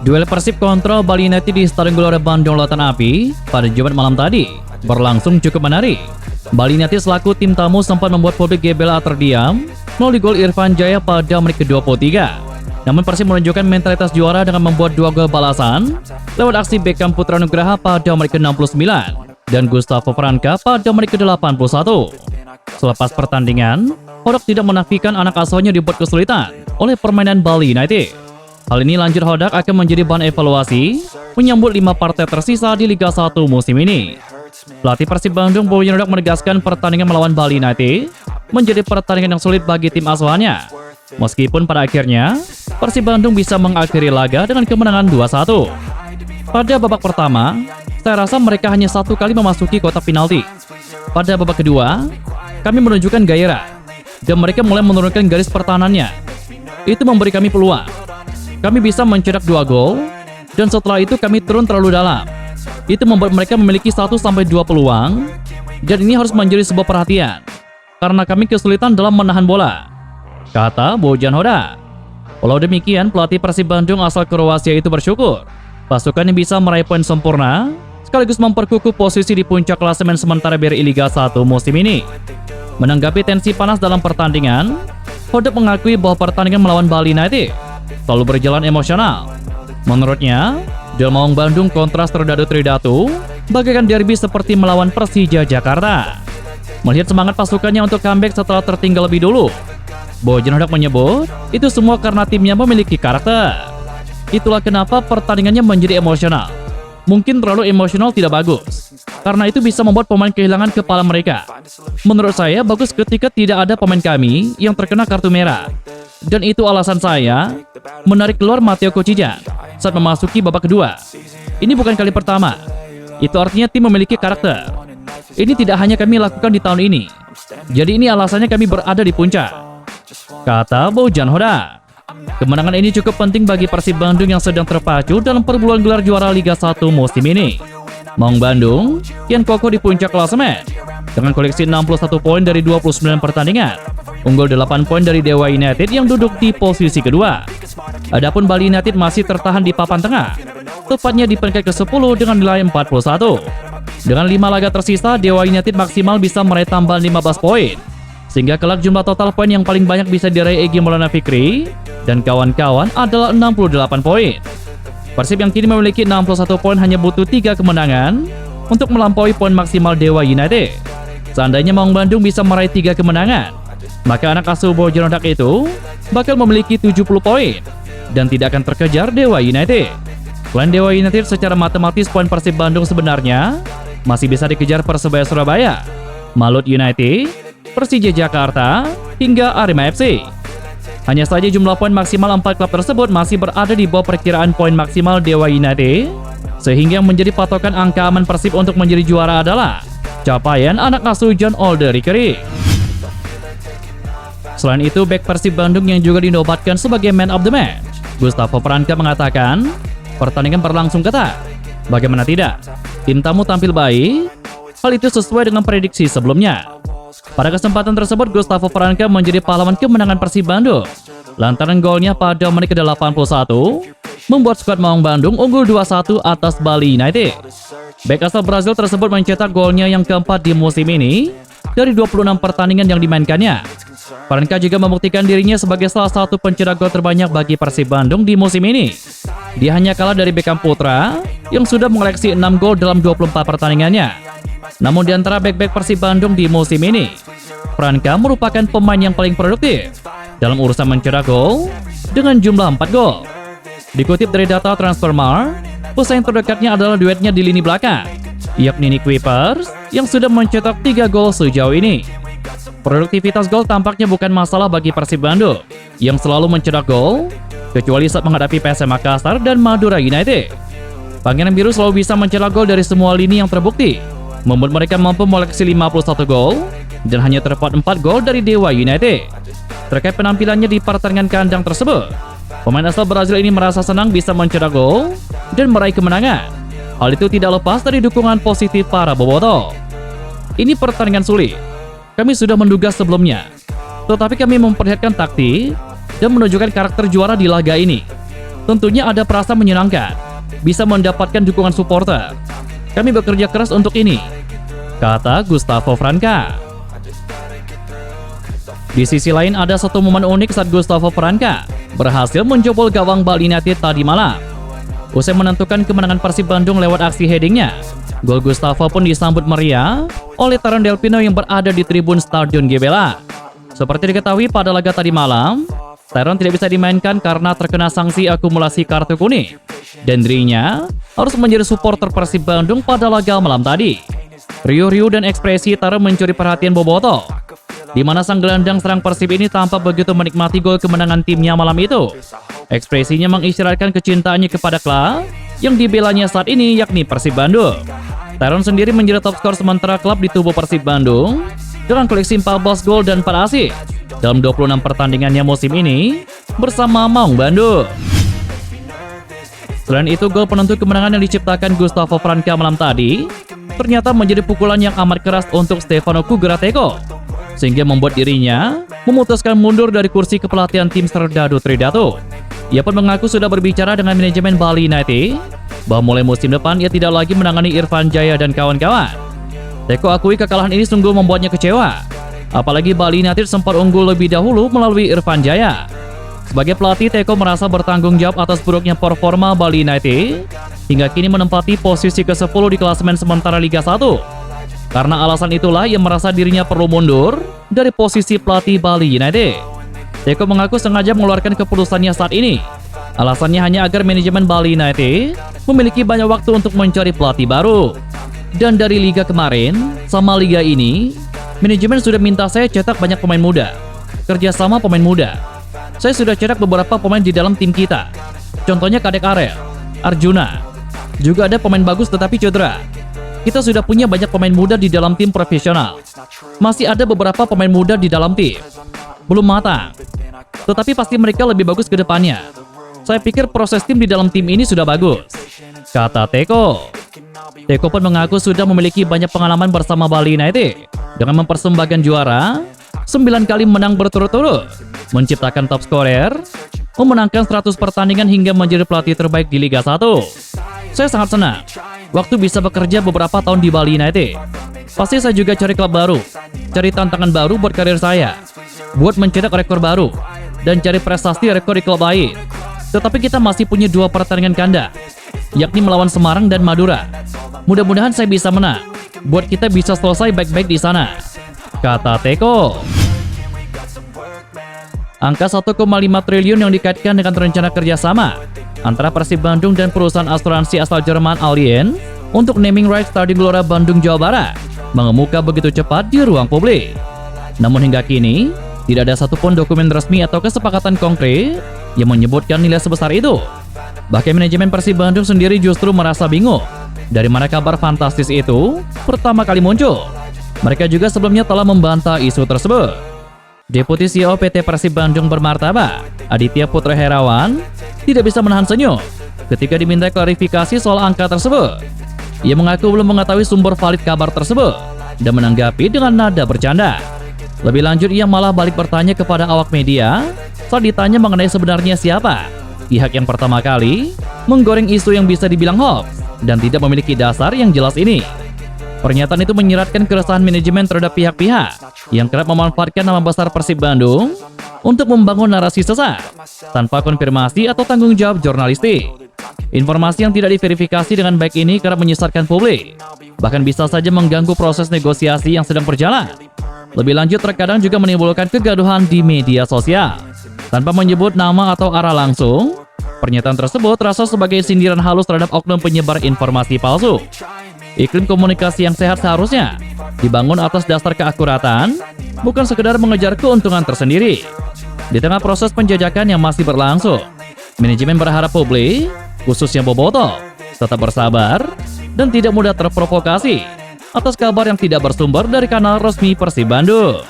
Duel Persib kontra Bali United di Stadion Gelora Bandung Lautan Api pada Jumat malam tadi berlangsung cukup menarik. Bali United selaku tim tamu sempat membuat publik GBLA terdiam melalui gol Irfan Jaya pada menit ke-23. Namun Persib menunjukkan mentalitas juara dengan membuat 2 gol balasan lewat aksi Beckham Putra Nugraha pada menit ke-69 dan Gustavo Franca pada menit ke-81. Selepas pertandingan, Hodak tidak menafikan anak asuhnya dibuat kesulitan oleh permainan Bali United. Hal ini lanjut Hodak akan menjadi bahan evaluasi menyambut 5 partai tersisa di Liga 1 musim ini. Pelatih Persib Bandung Bojan Hodak menegaskan pertandingan melawan Bali United menjadi pertandingan yang sulit bagi tim asuhannya. Meskipun pada akhirnya Persib Bandung bisa mengakhiri laga dengan kemenangan 2-1. Pada babak pertama, saya rasa mereka hanya 1 kali memasuki kotak penalti. Pada babak kedua, kami menunjukkan gairah dan mereka mulai menurunkan garis pertahanannya. Itu memberi kami peluang. Kami bisa mencetak 2 gol, dan setelah itu kami turun terlalu dalam. Itu membuat mereka memiliki 1-2 peluang, dan ini harus menjadi sebuah perhatian, karena kami kesulitan dalam menahan bola, kata Bojan Hodak. Walau demikian, pelatih Persib Bandung asal Kroasia itu bersyukur pasukannya bisa meraih poin sempurna, sekaligus memperkukuh posisi di puncak klasemen sementara BRI Liga 1 musim ini. Menanggapi tensi panas dalam pertandingan, Hodak mengakui bahwa pertandingan melawan Bali United selalu berjalan emosional. Menurutnya, duel Maung Bandung kontra Serdadu Tridatu bagaikan derby seperti melawan Persija Jakarta. Melihat semangat pasukannya untuk comeback setelah tertinggal lebih dulu, Bojan Hodak menyebut itu semua karena timnya memiliki karakter. Itulah kenapa pertandingannya menjadi emosional. Mungkin terlalu emosional tidak bagus, karena itu bisa membuat pemain kehilangan kepala mereka. Menurut saya bagus ketika tidak ada pemain kami yang terkena kartu merah. Dan itu alasan saya menarik keluar Matteo Kochijan saat memasuki babak kedua. Ini bukan kali pertama. Itu artinya tim memiliki karakter. Ini tidak hanya kami lakukan di tahun ini. Jadi ini alasannya kami berada di puncak, kata Bojan Hodak. Kemenangan ini cukup penting bagi Persib Bandung yang sedang terpacu dalam perburuan gelar juara Liga 1 musim ini. Maung Bandung kian kokoh di puncak klasemen dengan koleksi 61 poin dari 29 pertandingan, unggul 8 poin dari Dewa United yang duduk di posisi kedua. Adapun Bali United masih tertahan di papan tengah, tepatnya di peringkat ke-10 dengan nilai 41. Dengan 5 laga tersisa, Dewa United maksimal bisa meraih tambahan 15 poin, sehingga kelak jumlah total poin yang paling banyak bisa diraih Egy Maulana Fikri dan kawan-kawan adalah 68 poin. Persib yang kini memiliki 61 poin hanya butuh 3 kemenangan untuk melampaui poin maksimal Dewa United. Seandainya Maung Bandung bisa meraih 3 kemenangan, maka anak asuh Bojan Hodak itu bakal memiliki 70 poin dan tidak akan terkejar Dewa United. Selain Dewa United, secara matematis poin Persib Bandung sebenarnya masih bisa dikejar Persebaya Surabaya, Malut United, Persija Jakarta, hingga Arema FC. Hanya saja jumlah poin maksimal 4 klub tersebut masih berada di bawah perkiraan poin maksimal Dewa United, sehingga yang menjadi patokan angka aman Persib untuk menjadi juara adalah capaian anak asuh John Older Rikerie. Selain itu, bek Persib Bandung yang juga dinobatkan sebagai man of the match, Gustavo Franca, mengatakan pertandingan berlangsung ketat. Bagaimana tidak, tim tamu tampil baik. Hal itu sesuai dengan prediksi sebelumnya. Pada kesempatan tersebut, Gustavo Franca menjadi pahlawan kemenangan Persib Bandung lantaran golnya pada menit ke-81 membuat skuad Maung Bandung unggul 2-1 atas Bali United. Bek asal Brazil tersebut mencetak golnya yang keempat di musim ini dari 26 pertandingan yang dimainkannya. Franca juga membuktikan dirinya sebagai salah satu pencetak gol terbanyak bagi Persib Bandung di musim ini. Dia hanya kalah dari Beckham Putra yang sudah mengoleksi 6 gol dalam 24 pertandingannya. Namun di antara bek-bek Persib Bandung di musim ini, Franca merupakan pemain yang paling produktif dalam urusan mencetak gol dengan jumlah 4 gol. Dikutip dari data Transfermarkt, pesaing terdekatnya adalah duetnya di lini belakang, yakni Nick Kuipers yang sudah mencetak 3 gol sejauh ini. Produktivitas gol tampaknya bukan masalah bagi Persib Bandung yang selalu mencetak gol, kecuali saat menghadapi PSM Makassar dan Madura United. Pangeran Biru selalu bisa mencetak gol dari semua lini yang terbukti, membuat mereka mampu mengoleksi 51 gol dan hanya terdapat 4 gol dari Dewa United. Terkait penampilannya di pertandingan kandang tersebut, pemain asal Brazil ini merasa senang bisa mencetak gol dan meraih kemenangan. Hal itu tidak lepas dari dukungan positif para bobotoh. Ini pertandingan sulit. Kami sudah menduga sebelumnya, tetapi kami memperlihatkan taktik dan menunjukkan karakter juara di laga ini. Tentunya ada perasaan menyenangkan, bisa mendapatkan dukungan supporter. Kami bekerja keras untuk ini, kata Gustavo Franca. Di sisi lain ada satu momen unik saat Gustavo Franca berhasil menjebol gawang Bali United tadi malam. Usai menentukan kemenangan Persib Bandung lewat aksi headingnya, gol Gustavo pun disambut meriah oleh Taron Delpino yang berada di tribun Stadion GBLA. Seperti diketahui pada laga tadi malam, Taron tidak bisa dimainkan karena terkena sanksi akumulasi kartu kuning, dan dirinya harus menjadi supporter Persib Bandung pada laga malam tadi. Riuh-riuh dan ekspresi Taron mencuri perhatian bobotoh, di mana sang gelandang serang Persib ini tampak begitu menikmati gol kemenangan timnya malam itu. Ekspresinya mengisyaratkan kecintaannya kepada klub yang dibelanya saat ini, yakni Persib Bandung. Taron sendiri menjadi top skor sementara klub di tubuh Persib Bandung dengan koleksi 14 gol dan 4 assist dalam 26 pertandingannya musim ini bersama Maung Bandung. Selain itu, gol penentu kemenangan yang diciptakan Gustavo Franca malam tadi ternyata menjadi pukulan yang amat keras untuk Stefano Cugrateko, sehingga membuat dirinya memutuskan mundur dari kursi kepelatihan tim Serdadu Tridatu. Ia pun mengaku sudah berbicara dengan manajemen Bali United bahwa mulai musim depan ia tidak lagi menangani Irfan Jaya dan kawan-kawan. Teko akui kekalahan ini sungguh membuatnya kecewa, apalagi Bali United sempat unggul lebih dahulu melalui Irfan Jaya. Sebagai pelatih, Teko merasa bertanggung jawab atas buruknya performa Bali United hingga kini menempati posisi ke-10 di klasemen sementara Liga 1. Karena alasan itulah ia merasa dirinya perlu mundur dari posisi pelatih Bali United. Teko mengaku sengaja mengeluarkan keputusannya saat ini. Alasannya hanya agar manajemen Bali United memiliki banyak waktu untuk mencari pelatih baru. Dan dari liga kemarin sama liga ini, manajemen sudah minta saya cetak banyak pemain muda, kerjasama pemain muda. Saya sudah cetak beberapa pemain di dalam tim kita. Contohnya Kadek Arel, Arjuna. Juga ada pemain bagus tetapi cedera. Kita sudah punya banyak pemain muda di dalam tim profesional. Masih ada beberapa pemain muda di dalam tim, belum matang, tetapi pasti mereka lebih bagus ke depannya. Saya pikir proses tim di dalam tim ini sudah bagus, kata Teko. Teko pun mengaku sudah memiliki banyak pengalaman bersama Bali United dengan mempersembahkan juara 9 kali menang berturut-turut, menciptakan top scorer, memenangkan 100 pertandingan hingga menjadi pelatih terbaik di Liga 1. Saya sangat senang waktu bisa bekerja beberapa tahun di Bali United. Pasti saya juga cari klub baru, cari tantangan baru buat karir saya, buat mencetak rekor baru, dan cari prestasi rekor di klub lain. Tetapi kita masih punya 2 pertandingan kandang, yakni melawan Semarang dan Madura. Mudah-mudahan saya bisa menang, buat kita bisa selesai baik-baik di sana, kata Teko. Angka 1,5 triliun yang dikaitkan dengan rencana kerjasama antara Persib Bandung dan perusahaan asuransi asal Jerman Allianz untuk naming rights Stadion Gelora Bandung, Jawa Barat mengemuka begitu cepat di ruang publik. Namun hingga kini, tidak ada satupun dokumen resmi atau kesepakatan konkret yang menyebutkan nilai sebesar itu. Bahkan manajemen Persib Bandung sendiri justru merasa bingung dari mana kabar fantastis itu pertama kali muncul. Mereka juga sebelumnya telah membantah isu tersebut. Deputi CEO PT Persib Bandung bermartabat, Aditya Putra Herawan, tidak bisa menahan senyum ketika diminta klarifikasi soal angka tersebut. Ia mengaku belum mengetahui sumber valid kabar tersebut dan menanggapi dengan nada bercanda. Lebih lanjut, ia malah balik bertanya kepada awak media saat ditanya mengenai sebenarnya siapa pihak yang pertama kali menggoreng isu yang bisa dibilang hoax dan tidak memiliki dasar yang jelas ini. Pernyataan itu menyiratkan keresahan manajemen terhadap pihak-pihak yang kerap memanfaatkan nama besar Persib Bandung untuk membangun narasi sesat tanpa konfirmasi atau tanggung jawab jurnalistik. Informasi yang tidak diverifikasi dengan baik ini kerap menyesatkan publik, bahkan bisa saja mengganggu proses negosiasi yang sedang berjalan. Lebih lanjut, terkadang juga menimbulkan kegaduhan di media sosial. Tanpa menyebut nama atau arah langsung, pernyataan tersebut terasa sebagai sindiran halus terhadap oknum penyebar informasi palsu. Iklim komunikasi yang sehat seharusnya dibangun atas dasar keakuratan, bukan sekedar mengejar keuntungan tersendiri. Di tengah proses penjajakan yang masih berlangsung, manajemen berharap publik, khususnya bobotoh, tetap bersabar dan tidak mudah terprovokasi atas kabar yang tidak bersumber dari kanal resmi Persib Bandung.